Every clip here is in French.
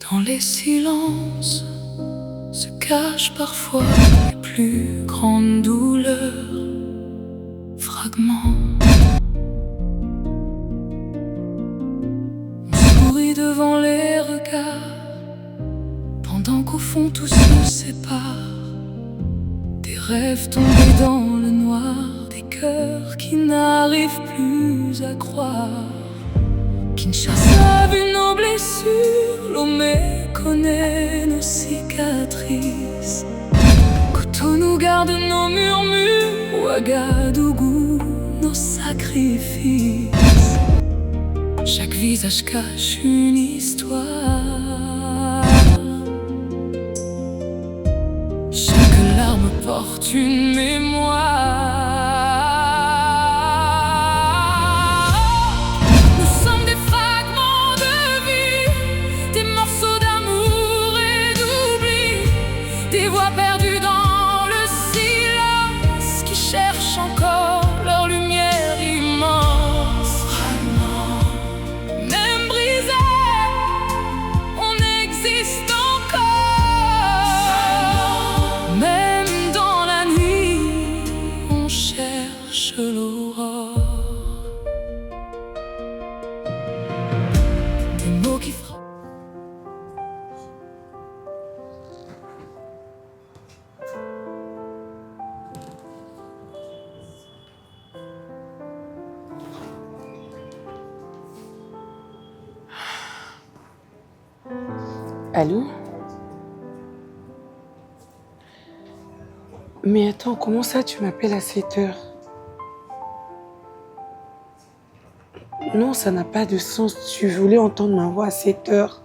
Dans les silences se cachent parfois les plus grandes douleurs, fragments. On sourit devant les regards, pendant qu'au fond tout se sépare. Des rêves tombés dans le noir, des cœurs qui n'arrivent plus à croire. Kinshasa a vu nos blessures, Lomé connaît nos cicatrices. Cotonou garde nos murmures, Ouagadougou nos sacrifices. Chaque visage cache une histoire, chaque larme porte une mémoire. Des voix perdues dans le silence qui cherchent encore leur lumière immense. Même brisé, on existe encore. Même dans la nuit, on cherche l'aurore. Des mots qui frappent. Allô? Mais attends, comment ça tu m'appelles à 7 heures? Non, ça n'a pas de sens. Tu voulais entendre ma voix à 7 heures.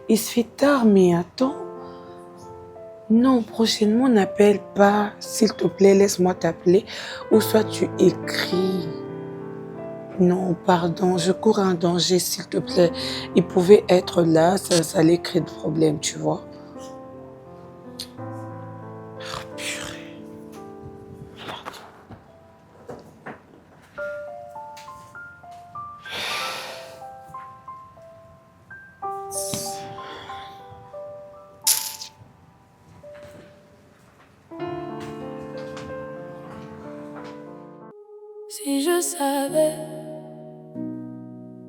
Il se fait tard, mais attends. Non, prochainement, n'appelle pas. S'il te plaît, laisse-moi t'appeler. Ou soit tu écris. Non, pardon, je cours un danger, s'il te plaît. Il pouvait être là, ça allait créer de problèmes, tu vois. Oh, purée. Pardon. Si je savais,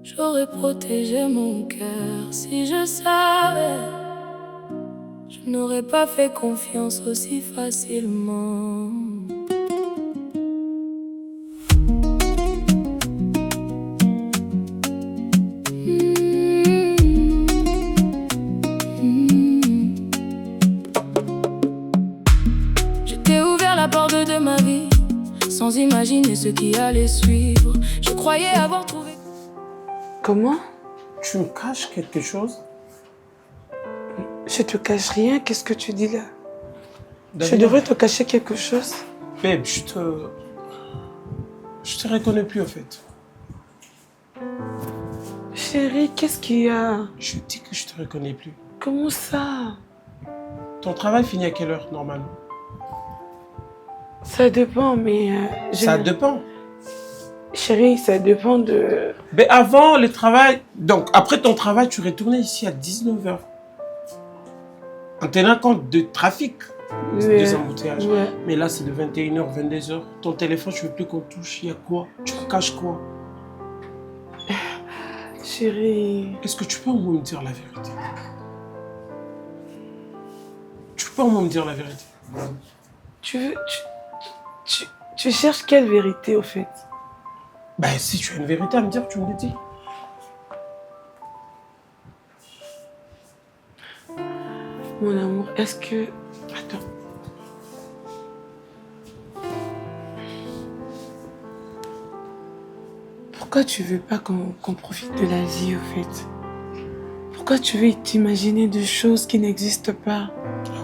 j'aurais protégé mon cœur. Si je savais, je n'aurais pas fait confiance aussi facilement. Je t'ai ouvert la porte de ma vie sans imaginer ce qui allait suivre. Je croyais avoir trouvé... Comment? Tu me caches quelque chose? Je te cache rien, qu'est-ce que tu dis là? Davina, Je devrais te cacher quelque chose? babe, je te reconnais plus en fait. Chérie, qu'est-ce qu'il y a? Je dis que je te reconnais plus. Comment ça? Ton travail finit à quelle heure normalement? Ça dépend, mais... Ça dépend. Chérie, ça dépend de... Mais avant le travail, donc après ton travail, tu retournais ici à 19h. En tenant compte de trafic, des embouteillages. Ouais. Mais là, c'est de 21h, 22h. Ton téléphone, je veux plus qu'on touche. Il y a quoi? Tu me caches quoi? Chérie... Est-ce que tu peux au moins me dire la vérité? Tu peux au moins me dire la vérité? Tu cherches quelle vérité, au fait? Ben, si tu as une vérité à me dire, tu me le dis. Mon amour, est-ce que... Attends. Pourquoi tu veux pas qu'on profite de la vie, au fait? Pourquoi tu veux t'imaginer de choses qui n'existent pas?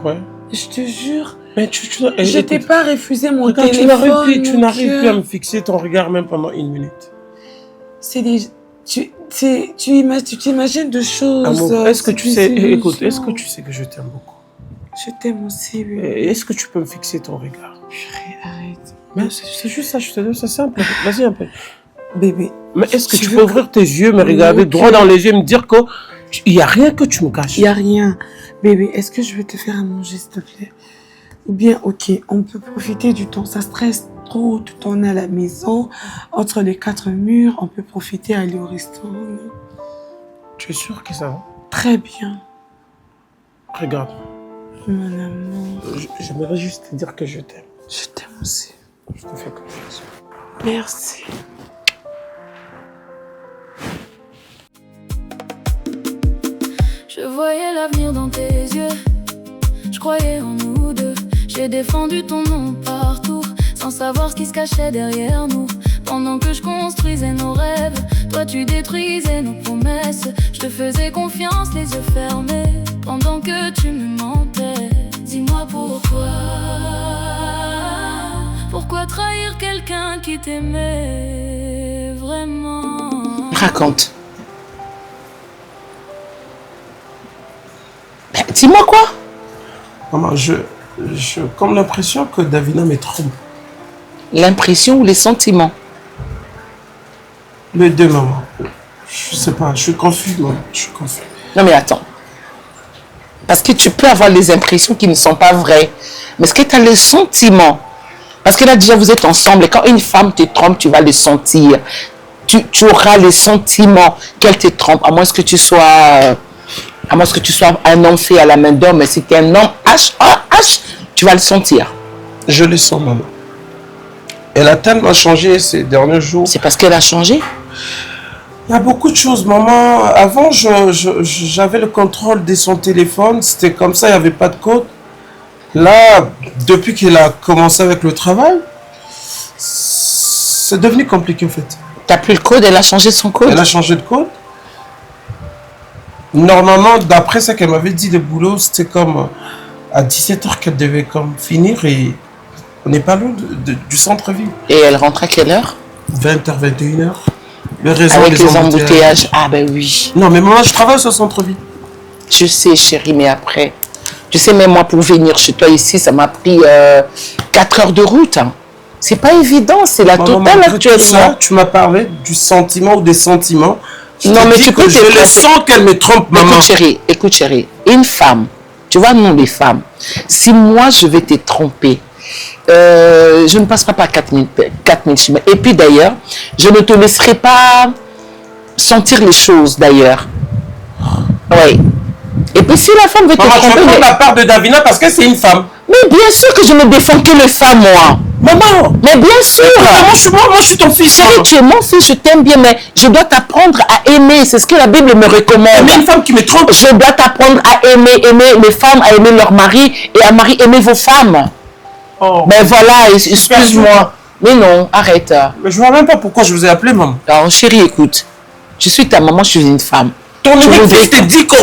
Ouais. Je te jure, Mais je t'ai pas refusé mon regarde, téléphone. tu n'arrives plus à me fixer ton regard même pendant 1 minute. C'est des... Tu t'imagines de choses. Amour, est-ce que tu sais... des Écoute, est-ce que illusions. tu sais que je t'aime beaucoup? Je t'aime aussi, oui. Est-ce que tu peux me fixer ton regard? Purée, arrête. Mais c'est juste ça, je te dis, c'est simple. Vas-y un peu. Bébé. Mais est-ce que tu veux peux ouvrir tes yeux, me regarder Ok. droit dans les yeux et me dire que Il n'y a rien que tu me caches. Il n'y a rien. Bébé, est-ce que je vais te faire à manger, s'il te plaît? Ou bien, ok, on peut profiter du temps. Ça stresse trop, tout on est à la maison, entre les 4 murs, on peut profiter, aller au restaurant. Tu es sûr que ça va? Très bien. Regarde. Mon amour. J'aimerais juste te dire que je t'aime. Je t'aime aussi. Je te fais confiance. Merci. Je voyais l'avenir dans tes yeux, je croyais en nous deux. J'ai défendu ton nom partout, sans savoir ce qui se cachait derrière nous. Pendant que je construisais nos rêves, toi tu détruisais nos promesses. Je te faisais confiance, les yeux fermés, pendant que tu me mentais. Dis-moi pourquoi trahir quelqu'un qui t'aimait vraiment? Raconte. Dis-moi quoi? Maman, j'ai comme l'impression que Davina me trompe. L'impression ou les sentiments? Les deux, maman. Je sais pas, je suis confus, maman. Je suis confus. Non mais attends. Parce que tu peux avoir les impressions qui ne sont pas vraies. Mais est-ce que tu as les sentiments? Parce que là déjà vous êtes ensemble et quand une femme te trompe, tu vas le sentir. Tu auras les sentiments qu'elle te trompe, à moins que tu sois un homme fait à la main d'homme. Mais si tu es un homme H, tu vas le sentir. Je le sens, maman. Elle a tellement changé ces derniers jours. C'est parce qu'elle a changé? Il y a beaucoup de choses, maman. Avant, j'avais le contrôle de son téléphone. C'était comme ça, il n'y avait pas de code. Là, depuis qu'elle a commencé avec le travail, c'est devenu compliqué, en fait. Tu n'as plus le code, elle a changé son code? Elle a changé de code. Normalement, d'après ce qu'elle m'avait dit, le boulot, c'était comme à 17h qu'elle devait comme finir et on n'est pas loin du centre-ville. Et elle rentre à quelle heure? 20h, 21h. Le réseau, avec les embouteillages. Ah ben oui. Non, mais moi, je travaille sur le centre-ville. Je sais, chérie, mais après... Tu sais, même moi, pour venir chez toi ici, ça m'a pris 4 heures de route. Hein. C'est pas évident, c'est la totale actuellement. Ça, tu m'as parlé du sentiment ou des sentiments. Non, mais tu peux je le sens qu'elle me trompe, maman. Écoute, chérie, une femme, tu vois, nous les femmes, si moi je vais te tromper, je ne passerai pas 4000 chemins. Et puis d'ailleurs, je ne te laisserai pas sentir les choses d'ailleurs. Oui. Et puis si la femme veut te tromper... Je prends la part de Davina parce que c'est une femme. Mais bien sûr que je ne défends que les femmes, moi. Maman. Mais bien sûr. Moi, je suis ton fils. Chérie, tu es mon fils, je t'aime bien, mais je dois t'apprendre à aimer. C'est ce que la Bible me recommande. Mais une femme qui me trompe. Je dois t'apprendre à aimer les femmes, à aimer leur mari, et à aimer vos femmes. Oh. Mais voilà, excuse-moi. Mais non, arrête. Mais je vois même pas pourquoi je vous ai appelé, maman. Alors, chérie, écoute. Je suis ta maman, je suis une femme. Ton fils te dit que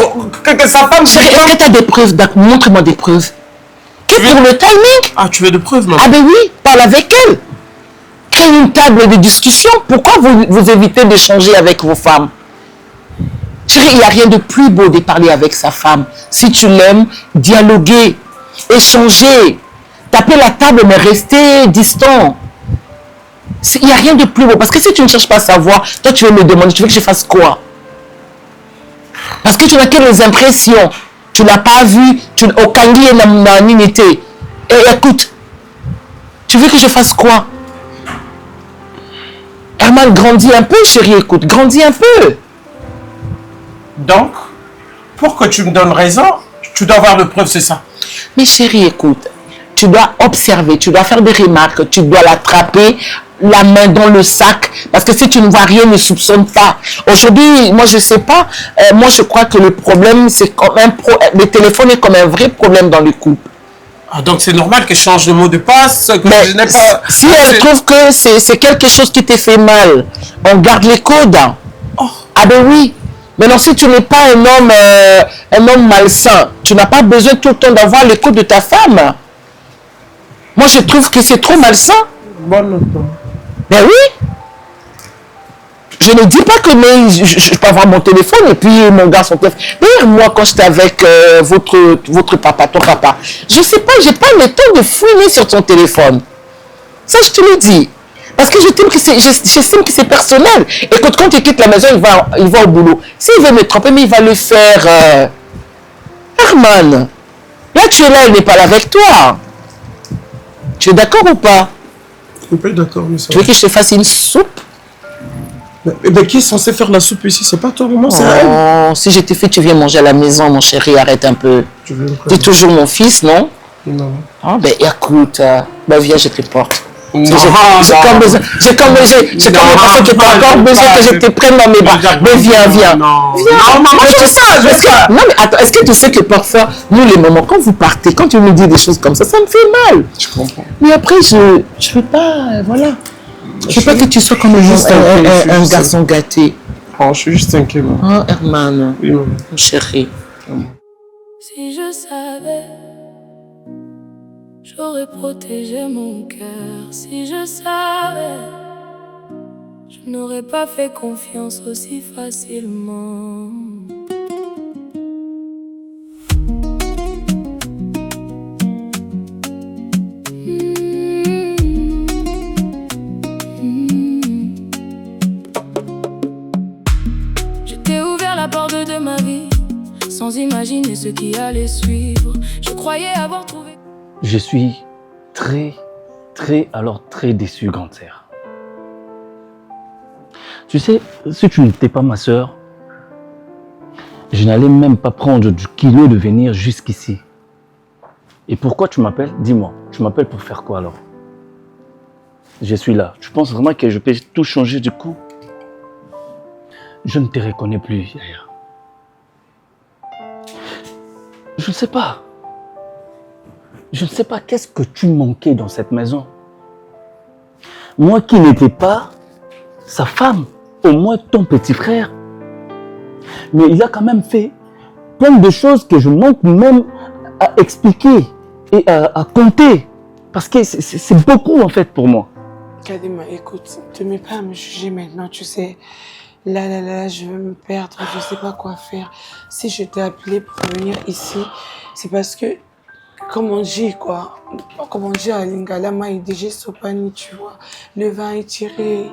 sa femme... Chérie, est-ce que tu as des preuves? Montre-moi des preuves. Que pour le timing? Ah, tu veux des preuves, maman? Ah ben oui, parle avec elle. Crée une table de discussion. Pourquoi vous évitez d'échanger avec vos femmes? Chérie, il n'y a rien de plus beau de parler avec sa femme. Si tu l'aimes, dialoguer, échanger, taper la table, mais rester distant. Il n'y a rien de plus beau. Parce que si tu ne cherches pas à savoir, toi tu veux me demander, tu veux que je fasse quoi? Parce que tu n'as que les impressions. Tu ne l'as pas vu. Au Kangi et la unité. Et écoute, tu veux que je fasse quoi? Herman, grandis un peu, chérie, écoute. Grandis un peu. Donc, pour que tu me donnes raison, tu dois avoir de preuves, c'est ça? Mais chérie, écoute. Tu dois observer, tu dois faire des remarques. Tu dois l'attraper, la main dans le sac. Parce que si tu ne vois rien, ne soupçonne pas. Aujourd'hui, moi, je ne sais pas. Moi, je crois que le problème, c'est comme le téléphone est comme un vrai problème dans le couple. Ah, donc, c'est normal qu'elle change de mot de passe. Que mais je n'ai pas... Si elle trouve que c'est quelque chose qui te fait mal, on garde les codes. Oh. Ah ben oui. Maintenant, si tu n'es pas un homme malsain, tu n'as pas besoin tout le temps d'avoir les codes de ta femme. Moi, je trouve que c'est trop malsain. Bonne. Ben oui. Je ne dis pas que je peux avoir mon téléphone et puis mon gars son téléphone. D'ailleurs, moi, quand j'étais avec votre papa, ton papa, je ne sais pas, je n'ai pas le temps de fouiner sur ton téléphone. Ça, je te le dis. Parce que j'estime que c'est personnel. Et quand il quitte la maison, il va au boulot. S'il veut me tromper, mais il va le faire. Herman, là tu es là, elle n'est pas là avec toi. Tu es d'accord ou pas? Je suis pas d'accord, mais ça. Tu veux que je te fasse une soupe? Mais qui est censé faire la soupe ici? C'est pas toi, maman, c'est elle. Oh, si je t'ai fait, tu viens manger à la maison, mon chéri, arrête un peu. Tu veux Tu es toujours mon fils, non? Non. Ah, ben écoute, viens, je te porte. Non, J'ai comme besoin que tu as encore besoin que je te prenne dans mes bras. Mais viens. Non, maman, je fais ça. Non, mais attends, est-ce que tu sais que parfois, nous, les mamans, quand vous partez, quand tu me dis des choses comme ça me fait mal. Je comprends. Mais après, je veux pas, voilà. Je veux pas que tu sois comme un garçon gâté. Oh, je suis juste inquiet, maman. Oh, Herman. Oui, maman. Mon chéri. Si je savais, j'aurais protégé mon cœur. Si je savais, je n'aurais pas fait confiance aussi facilement. Je t'ai ouvert la porte de ma vie sans imaginer ce qui allait suivre. Je croyais avoir trouvé. Je suis très déçu, grande sœur. Tu sais, si tu n'étais pas ma sœur, je n'allais même pas prendre du kilo de venir jusqu'ici. Et pourquoi tu m'appelles? Dis-moi, tu m'appelles pour faire quoi alors? Je suis là. Tu penses vraiment que je peux tout changer du coup? Je ne te reconnais plus, Yaya. Je ne sais pas. Je ne sais pas qu'est-ce que tu manquais dans cette maison. Moi qui n'étais pas sa femme, au moins ton petit frère. Mais il a quand même fait plein de choses que je manque même à expliquer et à compter. Parce que c'est beaucoup en fait pour moi. Kadima, écoute, ne te mets pas à me juger maintenant, tu sais. Là, je vais me perdre, je sais pas quoi faire. Si je t'ai appelé pour venir ici, c'est parce que, comme on dit à Lingala, Maïdégé Sopani, tu vois, le vin est tiré.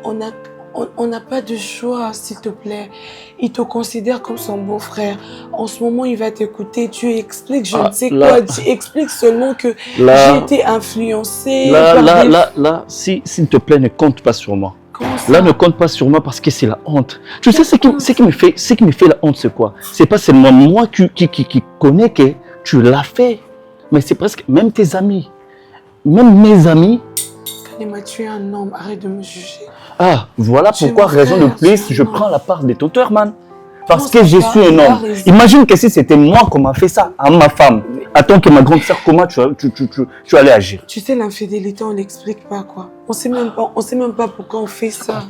On n'a pas de choix, s'il te plaît. Il te considère comme son beau-frère. En ce moment, il va t'écouter. Tu expliques, je ne sais quoi. Tu expliques seulement que j'ai été influencée. Là, s'il te plaît, ne compte pas sur moi. Là, ne compte pas sur moi parce que c'est la honte. Tu sais, ce qui me fait la honte, c'est quoi? C'est pas seulement moi qui connais que tu l'as fait, mais c'est presque même tes amis. Même mes amis. Kadima, tu es un homme, arrête de me juger. Ah, voilà pourquoi, raison de plus, je prends la part de ton Herman. Parce que je suis un homme. Imagine que si c'était moi qu'on m'a fait ça à ma femme, attends que ma grande sœur, comment tu allais agir? Tu sais, l'infidélité, on l'explique pas, quoi. On sait même pas pourquoi on fait ça.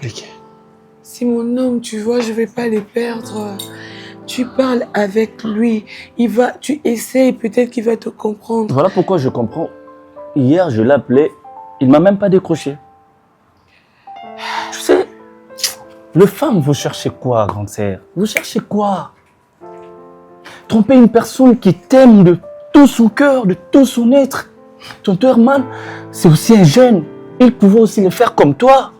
C'est mon homme, tu vois, je vais pas les perdre. Tu parles avec lui, tu essayes, peut-être qu'il va te comprendre. Voilà pourquoi je comprends. Hier, je l'appelais, il m'a même pas décroché. Tu sais, le femme, vous cherchez quoi, grande sœur? Vous cherchez quoi? Tromper une personne qui t'aime de tout son cœur, de tout son être. Ton Herman, c'est aussi un jeune. Il pouvait aussi le faire comme toi.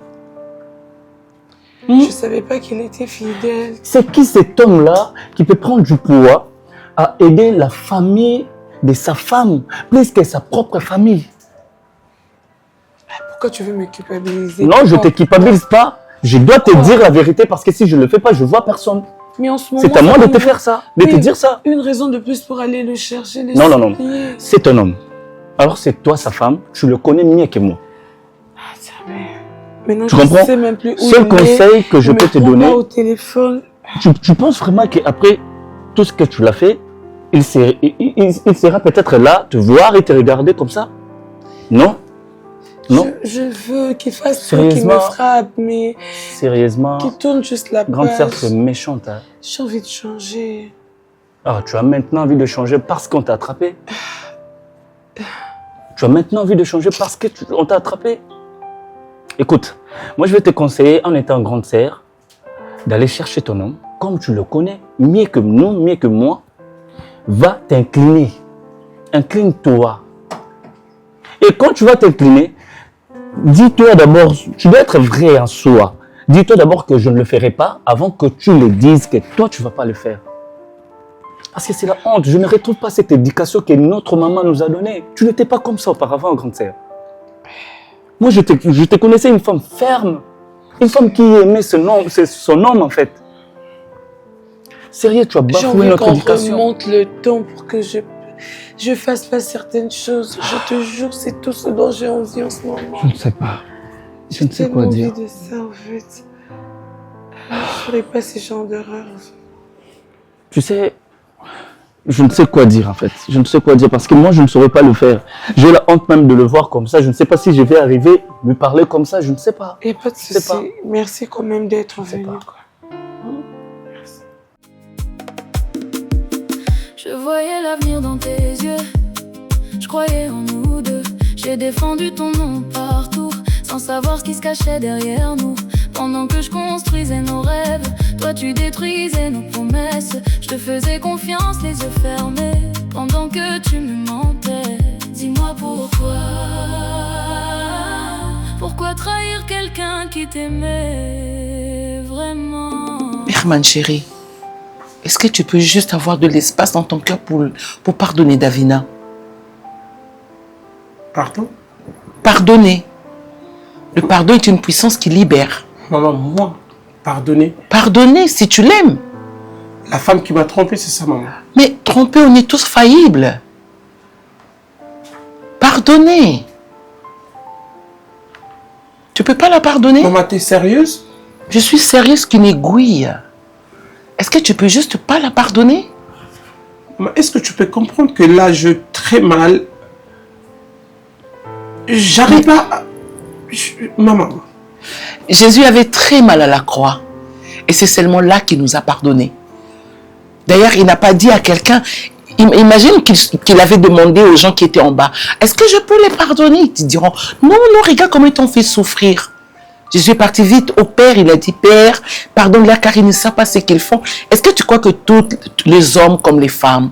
Je savais pas qu'il était fidèle. C'est qui cet homme-là qui peut prendre du poids à aider la famille de sa femme plus que sa propre famille? Pourquoi tu veux me culpabiliser? Non, je ne te culpabilise pas. Je dois te dire la vérité parce que si je ne le fais pas, je ne vois personne. Mais en ce moment, c'est à moi de te faire ça, de te dire ça. Une raison de plus pour aller le chercher. Non. C'est un homme. Alors c'est toi sa femme, tu le connais mieux que moi. Ah, ça va. Maintenant, tu comprends? Sais même plus où seul conseil que je peux te donner. Au téléphone. Tu penses vraiment qu'après tout ce que tu l'as fait, il sera peut-être là, te voir et te regarder comme ça? Non? Non. Je veux qu'il fasse ce qui me frappe, mais... Sérieusement. Qu'il tourne juste la page. Grande sœur, c'est méchante. Hein. J'ai envie de changer. Ah, tu as maintenant envie de changer parce qu'on t'a attrapé? Tu as maintenant envie de changer parce qu'on t'a attrapé? Écoute, moi je vais te conseiller, en étant grande sœur, d'aller chercher ton homme, comme tu le connais, mieux que nous, mieux que moi. Va t'incliner. Incline-toi. Et quand tu vas t'incliner, dis-toi d'abord, tu dois être vrai en soi. Dis-toi d'abord que je ne le ferai pas avant que tu le dises que toi, tu ne vas pas le faire. Parce que c'est la honte. Je ne retrouve pas cette éducation que notre maman nous a donnée. Tu n'étais pas comme ça auparavant, grande sœur. Moi, je te connaissais une femme ferme. Une femme qui aimait son homme, en fait. Sérieux, tu as bafoué notre éducation. J'ai envie qu'on remonte le temps pour que je fasse pas certaines choses. Je te jure, c'est tout ce dont j'ai envie en ce moment. Je ne sais pas. Je ne sais quoi dire. J'ai envie de ça, en fait. Je ne ferai pas ce genre d'erreur. Tu sais, je ne sais quoi dire en fait. Je ne sais quoi dire parce que moi je ne saurais pas le faire. J'ai la honte même de le voir comme ça. Je ne sais pas si je vais arriver à lui parler comme ça. Je ne sais pas. Et pas de souci. Merci quand même d'être venu. Merci. Je voyais l'avenir dans tes yeux. Je croyais en nous deux. J'ai défendu ton nom partout, sans savoir ce qui se cachait derrière nous. Pendant que je construisais nos rêves, toi tu détruisais nos promesses. Je te faisais confiance, les yeux fermés, pendant que tu me mentais. Dis-moi pourquoi trahir quelqu'un qui t'aimait vraiment? Herman chérie, est-ce que tu peux juste avoir de l'espace dans ton cœur pour pardonner Davina? Pardon? Pardonner. Le pardon est une puissance qui libère. Maman, moi, pardonner. Pardonner si tu l'aimes. La femme qui m'a trompé, c'est ça, maman. Mais tromper, on est tous faillibles. Pardonner. Tu peux pas la pardonner? Maman, t'es sérieuse? Je suis sérieuse qu'une aiguille. Est-ce que tu peux juste pas la pardonner? Est-ce que tu peux comprendre que là, je très mal. J'arrive pas. Maman. Jésus avait très mal à la croix. Et c'est seulement là qu'il nous a pardonné. D'ailleurs, il n'a pas dit à quelqu'un. Imagine qu'il avait demandé aux gens qui étaient en bas. Est-ce que je peux les pardonner? Ils te diront. Non, non, regarde comment ils t'ont fait souffrir. Jésus est parti vite au Père, il a dit, Père, pardonne-leur car ils ne savent pas ce qu'ils font. Est-ce que tu crois que tous les hommes comme les femmes,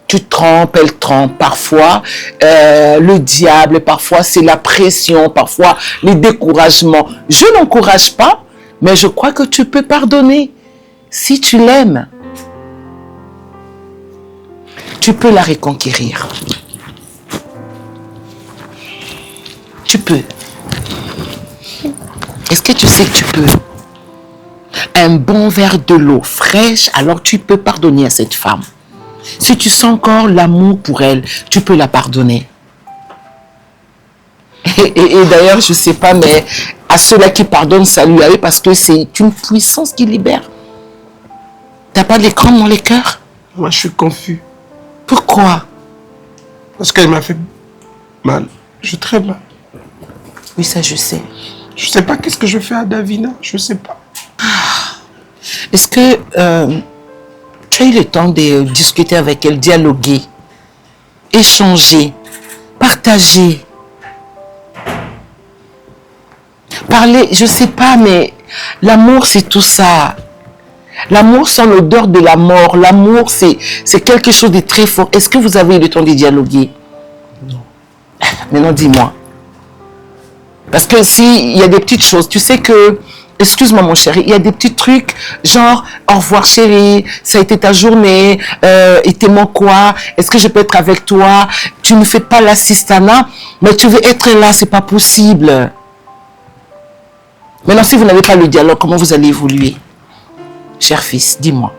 tu trompes, elles trompent, parfois le diable, parfois c'est la pression, parfois les découragements. Je n'encourage pas, mais je crois que tu peux pardonner. Si tu l'aimes, tu peux la reconquérir. Tu peux. Est-ce que tu sais que tu peux? Un bon verre de l'eau fraîche, alors tu peux pardonner à cette femme. Si tu sens encore l'amour pour elle, tu peux la pardonner. Et d'ailleurs, je ne sais pas, mais à ceux-là qui pardonnent, salut à eux parce que c'est une puissance qui libère. Tu n'as pas d'écran dans les cœurs? Moi, je suis confus. Pourquoi? Parce qu'elle m'a fait mal. Je suis très mal. Oui, ça je sais. Je sais pas qu'est-ce que je fais à Davina. Je sais pas. Est-ce que tu as eu le temps de discuter avec elle, dialoguer, échanger, partager, parler, je sais pas, mais l'amour c'est tout ça. L'amour sans l'odeur de la mort. L'amour c'est quelque chose de très fort. Est-ce que vous avez eu le temps de dialoguer? Non. Maintenant dis-moi. Parce que s'il y a des petites choses, tu sais que, excuse-moi mon chéri, il y a des petits trucs, genre, au revoir chéri, ça a été ta journée, il te manque quoi, est-ce que je peux être avec toi? Tu ne fais pas l'assistana, mais tu veux être là, c'est pas possible. Maintenant, si vous n'avez pas le dialogue, comment vous allez évoluer? Cher fils, dis-moi.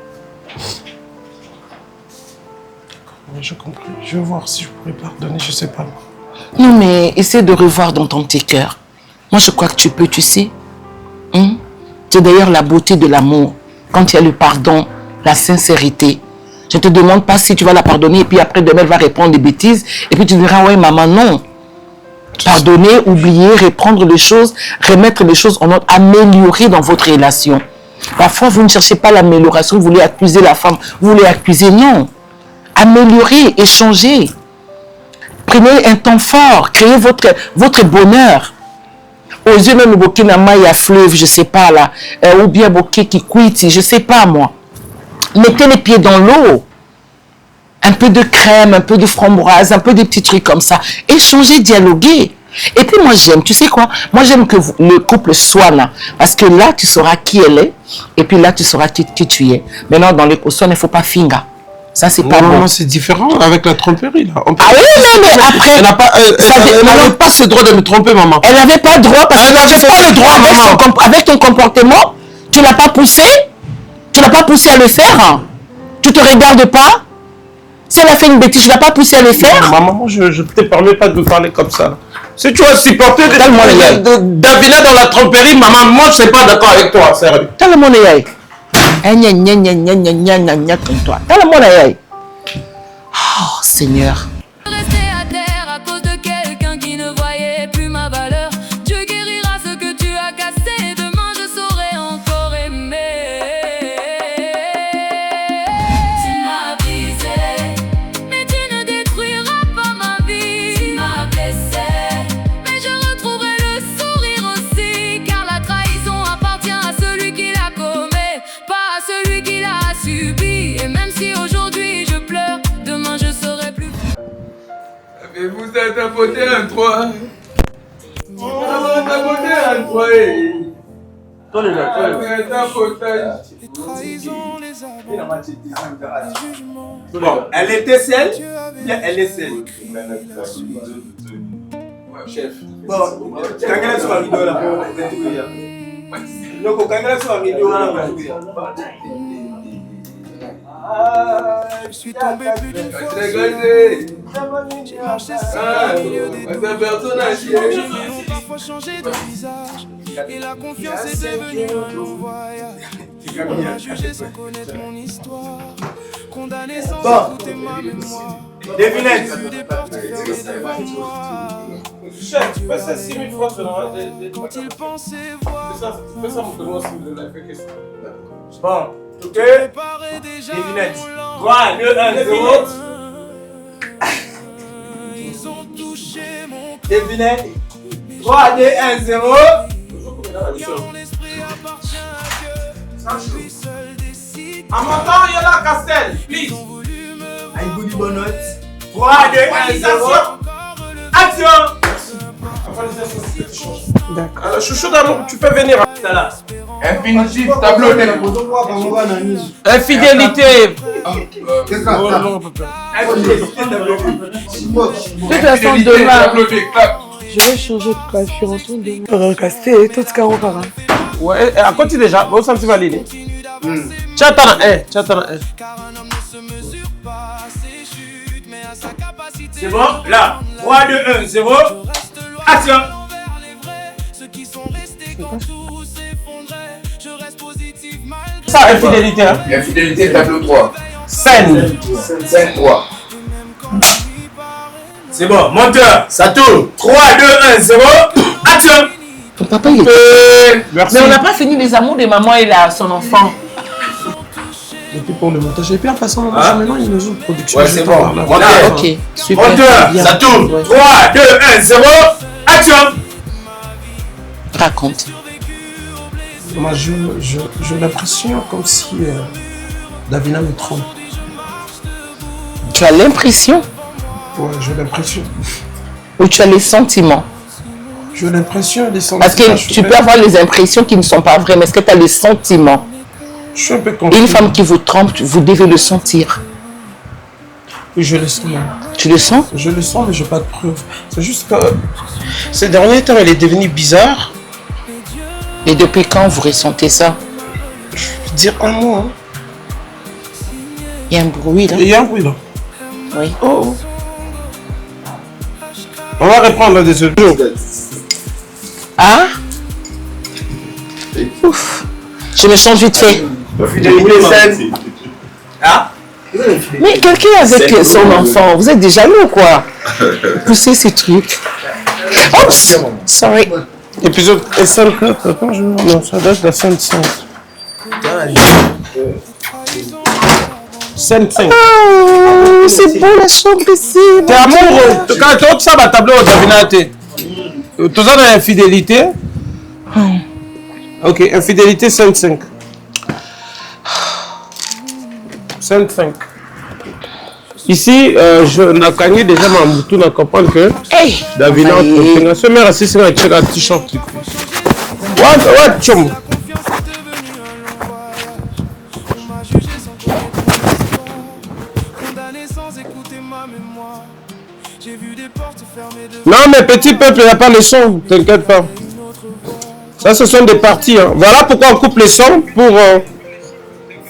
Je comprends. Je vais voir si je pourrais pardonner, je sais pas. Non, mais essaie de revoir dans ton petit cœur. Moi, je crois que tu peux, tu sais. C'est d'ailleurs la beauté de l'amour. Quand il y a le pardon, la sincérité. Je ne te demande pas si tu vas la pardonner et puis après demain, elle va répondre des bêtises. Et puis tu diras, ouais, maman, non. Pardonner, oublier, reprendre les choses, remettre les choses en ordre, améliorer dans votre relation. Parfois, vous ne cherchez pas l'amélioration, vous voulez accuser la femme, vous voulez accuser, non. Améliorer, échanger. Prenez un temps fort, créez votre bonheur. Aux yeux même le il y a fleuve, je ne sais pas là, ou bien bokeh qui cuite, je ne sais pas moi. Mettez les pieds dans l'eau. Un peu de crème, un peu de framboise, un peu de petits trucs comme ça. Échangez, dialoguez. Et puis moi j'aime, tu sais quoi? Moi j'aime que le couple soit là. Parce que là tu sauras qui elle est. Et puis là tu sauras qui tu es. Maintenant dans les cautions, il ne faut pas finga. Ça c'est pas bon. Non, c'est différent avec la tromperie là. Ah oui, mais après... Elle n'avait pas ce droit de me tromper, maman. Elle n'avait pas le droit parce elle n'avait pas le droit, maman. Avec ton comportement, tu l'as pas poussé. Tu l'as pas poussé à le faire. Tu te regardes pas. Si elle a fait une bêtise, je ne l'ai pas poussé à le faire. Maman, je ne te permets pas de me parler comme ça. Si tu as supporté Davina dans la tromperie, maman, moi je ne suis pas d'accord avec toi, sérieux. T'as le monde aïe. T'as le monde aïe. Oh Seigneur. Rester à terre à cause de quelqu'un qui ne voyait plus ma valeur. Dieu guérira ce que tu as cassé. Demain je saurai encore aimer. Tu m'as brisé, mais tu ne détruiras pas ma vie. Tu m'as blessé, mais je retrouverai le sourire aussi. Car la trahison appartient à celui qui la commet, pas à celui qui l'a subi. Et même si aujourd'hui je pleure, demain je serai plus. Mais vous êtes tapoté un 3. Vous êtes tapoté un 3. Toi les gars, vous êtes tapoté. Bon, elle était seule, bien elle est seule. Chef. Bon, quand elle est sur la vidéo là, pour retrouver. Donc, quand elle est sur la vidéo là, pour retrouver. Je suis tombé plus d'une fois. J'ai marché seul au milieu des j'ai parfois changé de visage. Et la confiance est devenue un non-voyage. On m'a jugé sans connaître mon histoire. Condamné sans écouter ma mémoire. Devinette. Chef, tu fais ça 6000 fois selon Quand il pensait voir. Fais ça pour que moi aussi me la fait question. Bon, ok. Préparé déjà. Devinette. 3, 2, 1, 0. Ils ont touché mon Devinette. 3, 2, 1, 0. car mon esprit appartient à Dieu. Lui seul décide. En mon temps, il y a la Castel, please. Aïe, goût bonne note. 3, 2, 1, 0. Action. D'accord. Chouchou d'amour, tu peux venir. Ça là. Infinitif, tableau de Infidélité. C'est ça. De toute façon, demain, je vais changer de coiffure en ton demain. Recasser tout ce qu'on va. Ouais, à côté déjà, bon, ça me va l'idée. T'attends un. Car un homme ne se mesure pas à ses chutes, mais à sa capacité. C'est bon. Là. 3, 2, 1, 0. Action. Ceux qui sont restés quand tout s'effondrait. Je reste positif malgré. Ça, infidélité, hein. Infidélité, tableau 3. Scène. 5-3. C'est bon. Monteur. Ça tourne. 3, 2, 1, 0. Action. Ton papa il est... Merci. Mais on n'a pas fini les amours de maman et son enfant. Et puis pour le montage, et puis en passant, maintenant, il y a une autre production. Ouais, c'est bon. Ah, ok, super. Monteur. Bien. Ça tourne. Ouais. 3, 2, 1, 0. Action. Raconte. Moi, j'ai l'impression comme si Davina me trompe. Tu as l'impression Ouais, j'ai l'impression. ou tu as les sentiments? J'ai l'impression des sentiments. Parce que tu peux avoir les impressions qui ne sont pas vraies, mais est-ce que tu as les sentiments? Je suis un peu Et confus. une femme qui vous trompe, vous devez le sentir. Oui, je le sens. Tu le sens? Je le sens, mais j'ai pas de preuves. C'est juste que ces derniers temps, elle est devenue bizarre. Et depuis quand vous ressentez ça? Je vais dire un mot. Hein. Il y a un bruit là. Il y a un bruit là. Oui. Oh. On va reprendre des autres jours. Ah? Ouf. Je me change vite fait. Ah. Mais quelqu'un avec son enfant, vous êtes déjà jaloux quoi? Poussez ces trucs. Oups! Sorry. Épisode S5, non, ça date de la scène 5. Scène 5. Oh, c'est beau la chambre ici. T'es amoureux. Quand tu sais, ma tableau, Davina, tout ça dans l'infidélité. Ok, infidélité, scène 5. Scène 5. Ici, je n'ai gagné déjà ma moutou, on comprend que David a entrepris. Ce mère assis sur un t-shirt. Ouais, chum. Non, mais petit peuple, il n'y a pas les sons, t'inquiète pas. Ça, ce sont des parties. Hein. Voilà pourquoi on coupe les sons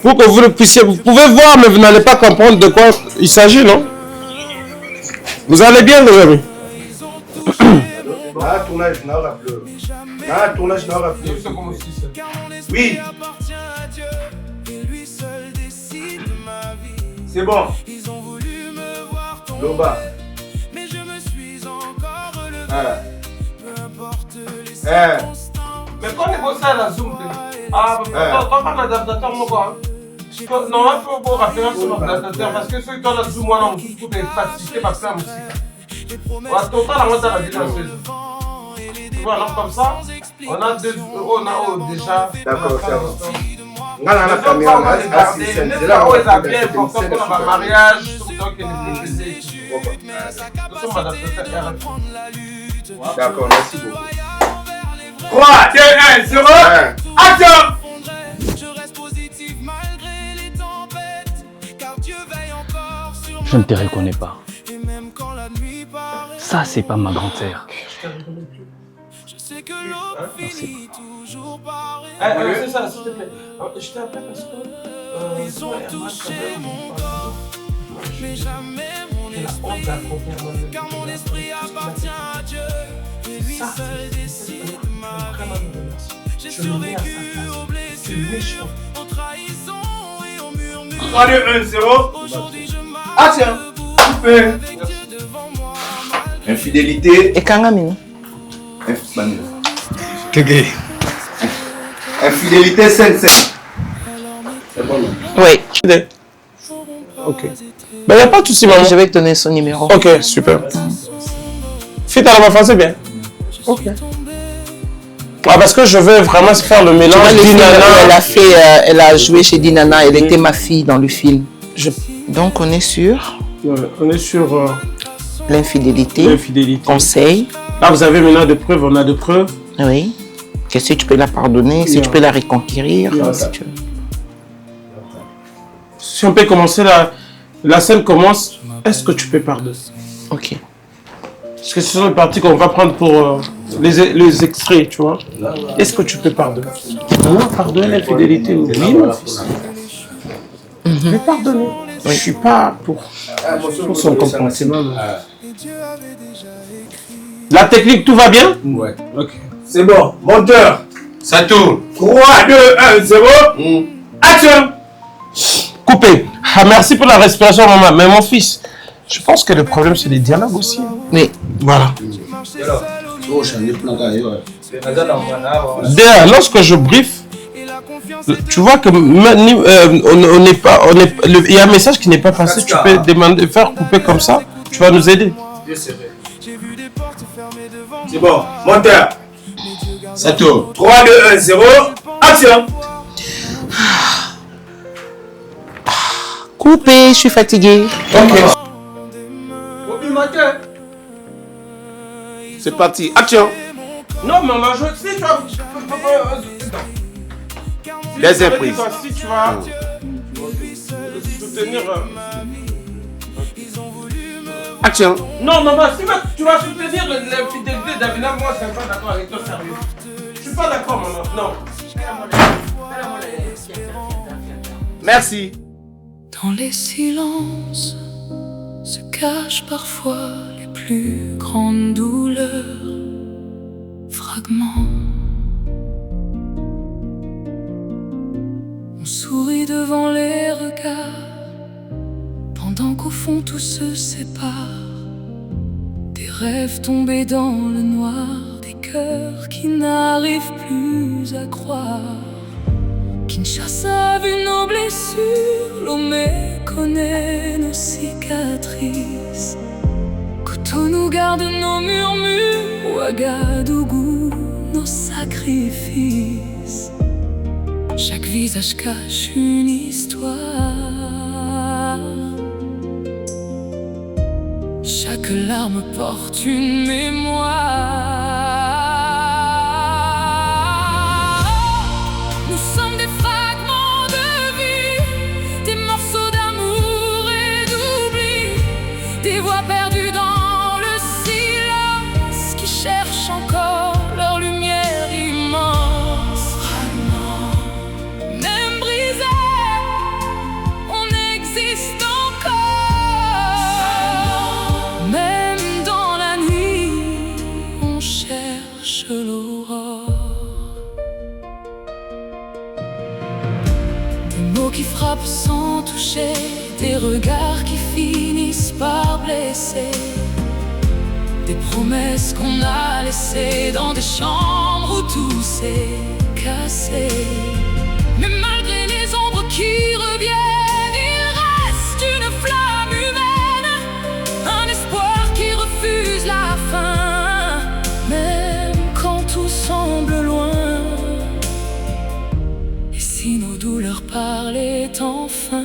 pour que vous le puissiez. Vous pouvez voir, mais vous n'allez pas comprendre de quoi il s'agit, non? Vous allez bien, les amis? Oui. C'est bon. Loba. Mais quand on est ça la Zoom, quand on a adaptateur, non, il faut référence sur l'adaptateur parce que ceux qui ont la Zoom, moi, non, tout est facilité par ça, musique. On a total la moitié de la vidéo. Voilà, comme ça, on a 2 euros, on a déjà. D'accord, c'est bon. On a la caméra, c'est là où elle a bien important pour le mariage, donc il est décédé. Nous sommes adaptateurs. D'accord, merci beaucoup. 3, 2, 1, 0, action! Je ne te reconnais pas. Ça, c'est pas ma grand-sœur. C'est ça, s'il te plaît. Je t'ai appelé parce que ils ont touché mon corps, mais jamais mon esprit, car mon esprit appartient à Dieu, et lui seul décide ma vie. J'ai survécu aux blessures, aux trahisons et aux murmures. 3, 2, 1, 0. Aujourd'hui je marche. Ah tiens, super. Infidélité. Et Kangami. Infidélité 5-5. C'est bon, non? Oui. Ok. Ben, il n'y a pas de souci, maman. Je vais te donner son numéro. Ok, super. Faites à la français bien. Ok. Ah, parce que je veux vraiment faire le mélange. Elle a joué chez Dinana, elle était ma fille dans le film. Donc on est sur on est sur l'infidélité, conseil. Là, vous avez maintenant des preuves, on a des preuves. Oui. Que si tu peux la pardonner, si tu peux la reconquérir. Si, tu... si on peut commencer, la scène commence. Est-ce que tu peux pardonner? Ok. Parce que ce sont les parties qu'on va prendre pour les extraits, tu vois. Est-ce que tu peux pardonner? Moi, pardonner l'infidélité, oui, mon fils. Je vais pardonner. Je ne suis pas pour son comportement. La technique, tout va bien? Ouais. Ok. C'est bon. Monteur. Ça tourne. 3, 2, 1, 0. Action. Coupé. Ah, merci pour la respiration, maman. Mais mon fils, je pense que le problème, c'est les dialogues aussi. Oui. Voilà. D'ailleurs, lorsque je brief, tu vois que on n'est pas, il y a un message qui n'est pas passé. Tu peux demander, faire couper comme ça. Tu vas nous aider. C'est bon. Monteur. Ça tourne. 3, 2, 1, 0. Action. Coupé, je suis fatiguée. Ok. C'est parti. Action. Non, mais on va jouer. Si tu vas. Les imprises. Si tu vas soutenir. Action. Non, maman, si tu vas soutenir l'infidélité d'Avina, moi, je ne suis pas d'accord avec toi, sérieux. Je ne suis pas d'accord, maman. Non. Merci. Dans les silences se cachent parfois les plus grandes douleurs, fragments. On sourit devant les regards, pendant qu'au fond tout se sépare. Des rêves tombés dans le noir, des cœurs qui n'arrivent plus à croire. Kinshasa a vu nos blessures, Lomé connaît nos cicatrices. Cotonou garde nos murmures, Ouagadougou nos sacrifices. Chaque visage cache une histoire. Chaque larme porte une mémoire. Nous sommes des fragments de vie, des morceaux d'amour et d'oubli, des voix perdues dans le silence qui cherchent encore leur lumière immense. Même brisés, on existe encore. Même dans la nuit, on cherche l'aurore. Des mots qui frappent sans toucher, des regards qui finissent par blesser, des promesses qu'on a laissées dans des chambres où tout s'est cassé. Mais malgré les ombres qui reviennent, il reste une flamme humaine, un espoir qui refuse la fin. Même quand tout semble loin, et si nos douleurs parlaient enfin,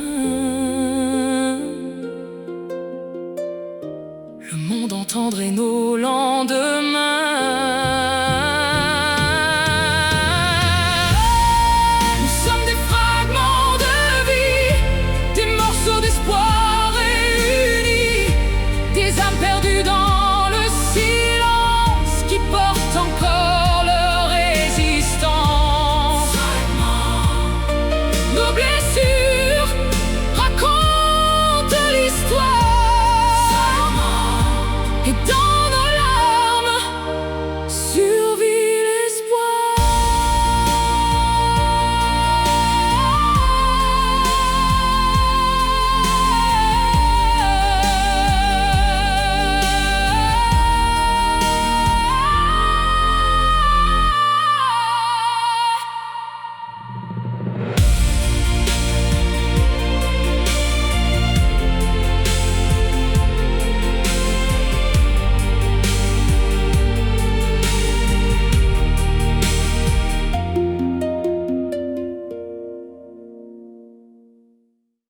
le monde entendrait nos lendemains.